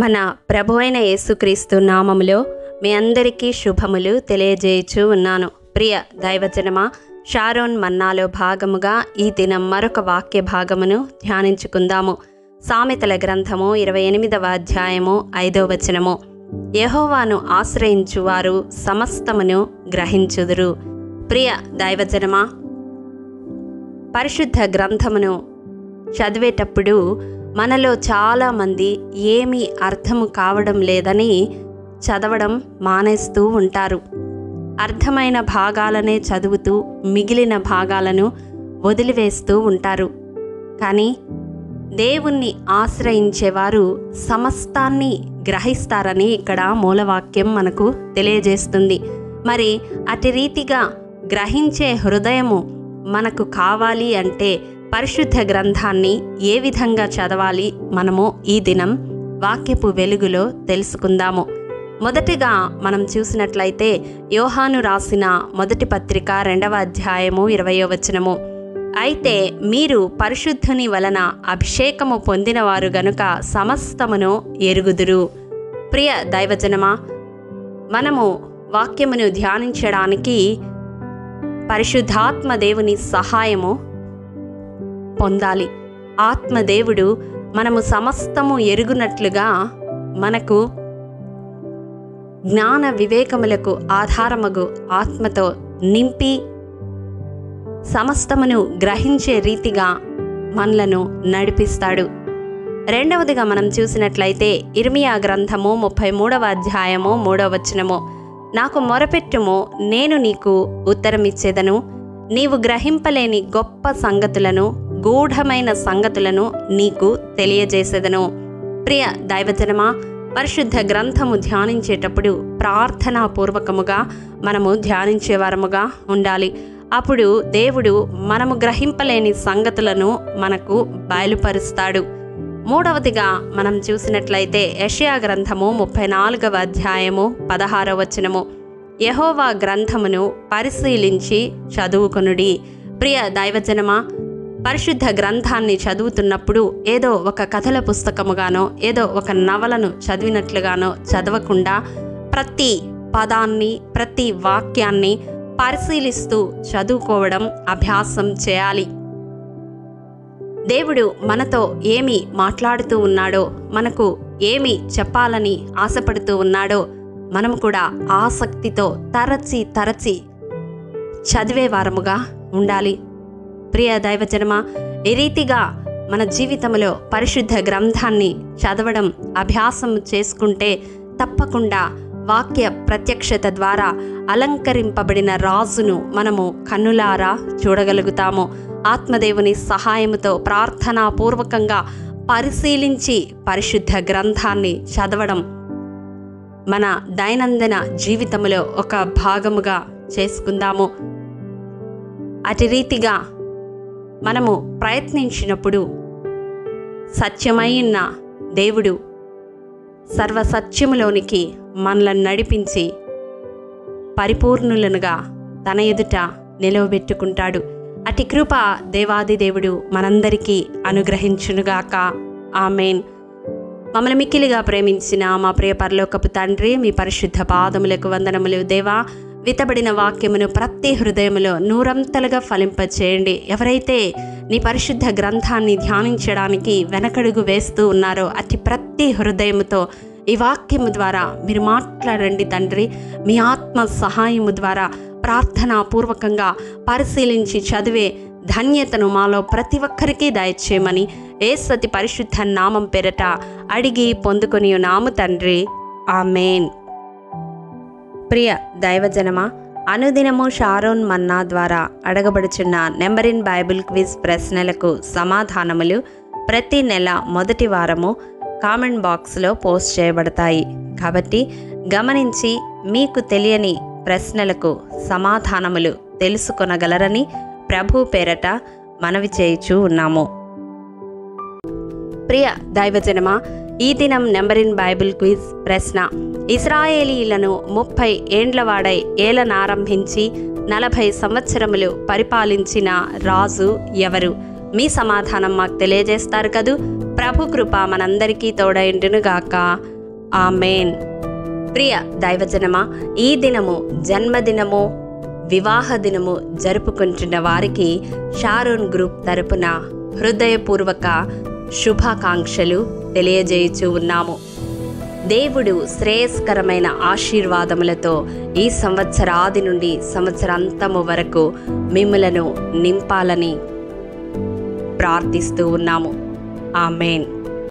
మన ప్రభువైన యేసుక్రీస్తు నామములో మీ అందరికీ శుభములు తెలియజేయచ్చు ఉన్నాను. ప్రియ దైవజనమా, షారోన్ మన్నాలో భాగముగా ఈ దినం మరొక వాక్య భాగమును ధ్యానించుకుందాము. సామెతల గ్రంథము 28వ అధ్యాయము 5వ వచనము. యెహోవాను ఆశ్రయించువారు సమస్తమును గ్రహించుదురు. ప్రియ దైవజనమా, పరిశుద్ధ గ్రంథమును చదివేటప్పుడు మనలో చాలామంది ఏమీ అర్థము కావడం లేదని చదవడం మానేస్తూ ఉంటారు. అర్థమైన భాగాలనే చదువుతూ మిగిలిన భాగాలను వదిలివేస్తూ ఉంటారు. కానీ దేవుణ్ణి ఆశ్రయించేవారు సమస్తాన్ని గ్రహిస్తారని ఇక్కడ మూలవాక్యం మనకు తెలియజేస్తుంది. మరి అటు రీతిగా గ్రహించే హృదయము మనకు కావాలి అంటే పరిశుద్ధ గ్రంథాన్ని ఏ విధంగా చదవాలి మనము ఈ దినం వాక్యపు వెలుగులో తెలుసుకుందాము. మొదటిగా మనం చూసినట్లయితే యోహాను రాసిన మొదటి పత్రిక 2వ అధ్యాయము 20వ వచనము. అయితే మీరు పరిశుద్ధుని వలన అభిషేకము పొందినవారు గనుక సమస్తమును ఎరుగుదురు. ప్రియ దైవజనమా, మనము వాక్యమును ధ్యానించడానికి పరిశుద్ధాత్మ దేవుని సహాయము పొందాలి. ఆత్మదేవుడు మనము సమస్తము ఎరుగునట్లుగా మనకు జ్ఞాన వివేకములకు ఆధారమగు ఆత్మతో నింపి సమస్తమును గ్రహించే రీతిగా మనలను నడిపిస్తాడు. రెండవదిగా మనం చూసినట్లయితే ఇర్మియా గ్రంథము 33వ అధ్యాయము 3వ వచనము. నాకు మొరపెట్టుము, నేను నీకు ఉత్తరమిచ్చేదను, నీవు గ్రహింపలేని గొప్ప సంగతులను గూఢమైన సంగతులను నీకు తెలియజేసేదను. ప్రియ దైవజనమా, పరిశుద్ధ గ్రంథము ధ్యానించేటప్పుడు ప్రార్థనాపూర్వకముగా మనము ధ్యానించేవారముగా ఉండాలి. అప్పుడు దేవుడు మనము గ్రహింపలేని సంగతులను మనకు బయలుపరుస్తాడు. మూడవదిగా మనం చూసినట్లయితే యెషయా గ్రంథము 34వ అధ్యాయము 16వ వచనము. యెహోవా గ్రంథమును పరిశీలించి చదువుకొనుడి. ప్రియ దైవజనమా, పరిశుద్ధ గ్రంథాన్ని చదువుతున్నప్పుడు ఏదో ఒక కథల పుస్తకముగానో ఏదో ఒక నవలను చదివినట్లుగానో చదవకుండా ప్రతి పదాన్ని ప్రతి వాక్యాన్ని పరిశీలిస్తూ చదువుకోవడం అభ్యాసం చేయాలి. దేవుడు మనతో ఏమి మాట్లాడుతూ ఉన్నాడో, మనకు ఏమి చెప్పాలని ఆశపడుతూ ఉన్నాడో మనము కూడా ఆసక్తితో తరచి చదివే వారముగా ఉండాలి. ప్రియ దైవజనమా, ఈ రీతిగా మన జీవితంలో పరిశుద్ధ గ్రంథాన్ని చదవడం అభ్యాసం చేసుకుంటే తప్పకుండా వాక్య ప్రత్యక్షత ద్వారా అలంకరింపబడిన రాజును మనము కన్నులారా చూడగలుగుతాము. ఆత్మదేవుని సహాయముతో ప్రార్థనాపూర్వకంగా పరిశీలించి పరిశుద్ధ గ్రంథాన్ని చదవడం మన దైనందిన జీవితంలో ఒక భాగముగా చేసుకుందాము. అటు రీతిగా మనము ప్రయత్నించినప్పుడు సత్యమైన దేవుడు సర్వసత్యములోనికి మనలను నడిపించి పరిపూర్ణులనుగా తన ఎదుట నిలవబెట్టుకుంటాడు. అటి కృప దేవాది దేవుడు మనందరికీ అనుగ్రహించునుగాక. ఆమేన్. మమ్మల్ని మిక్కిలిగా ప్రేమించిన మా ప్రియ పరలోకపు తండ్రి, మీ పరిశుద్ధ పాదములకు వందనములు. దేవా, విత్తబడిన వాక్యమును ప్రతి హృదయములో నూరంతలుగా ఫలింపచేయండి. ఎవరైతే నీ పరిశుద్ధ గ్రంథాన్ని ధ్యానించడానికి వెనకడుగు వేస్తూ ఉన్నారో అతి ప్రతి హృదయముతో ఈ వాక్యము ద్వారా మీరు మాట్లాడండి తండ్రి. మీ ఆత్మ సహాయము ద్వారా ప్రార్థనాపూర్వకంగా పరిశీలించి చదివే ధన్యతను మాలో ప్రతి ఒక్కరికి దయచేయమని యేసతి పరిశుద్ధ నామం పేరట అడిగి పొందుకొని ఉన్నాము తండ్రి. ఆమేన్. ప్రియ దైవజనమా, అనుదినము షారోన్ మన్నా ద్వారా అడగబడుచున్న నెంబర్ ఇన్ బైబిల్ క్విజ్ ప్రశ్నలకు సమాధానములు ప్రతి నెల మొదటి వారము కామెంట్ బాక్స్లో పోస్ట్ చేయబడతాయి. కాబట్టి గమనించి మీకు తెలియని ప్రశ్నలకు సమాధానములు తెలుసుకొనగలరని ప్రభు పేరట మనవి చేయుచూ ఉన్నాము. ప్రియ దైవజనమా, ఈ దినం నెంబర్ ఇన్ బైబిల్ క్విజ్ ప్రశ్న: ఇశ్రాయేలీలను 30 ఏండ్లవాడై ఏలనారంభించి 40 సంవత్సరములు పరిపాలించిన రాజు ఎవరు? మీ సమాధానం మాకు తెలియజేస్తారు కదూ. ప్రభు కృప మనందరికీ తోడైండునుగాక. ఆమేన్. ప్రియ దైవజనమా, ఈ దినము జన్మదినము, వివాహ దినము జరుపుకుంటున్న వారికి షారోన్ గ్రూప్ తరపున హృదయపూర్వక శుభాకాంక్షలు తెలియజేయుచూ ఉన్నాము. దేవుడు శ్రేయస్కరమైన ఆశీర్వాదములతో ఈ సంవత్సరాది నుండి సంవత్సరాంతము వరకు మిమ్ములను నింపాలని ప్రార్థిస్తూ ఉన్నాము. ఆమేన్.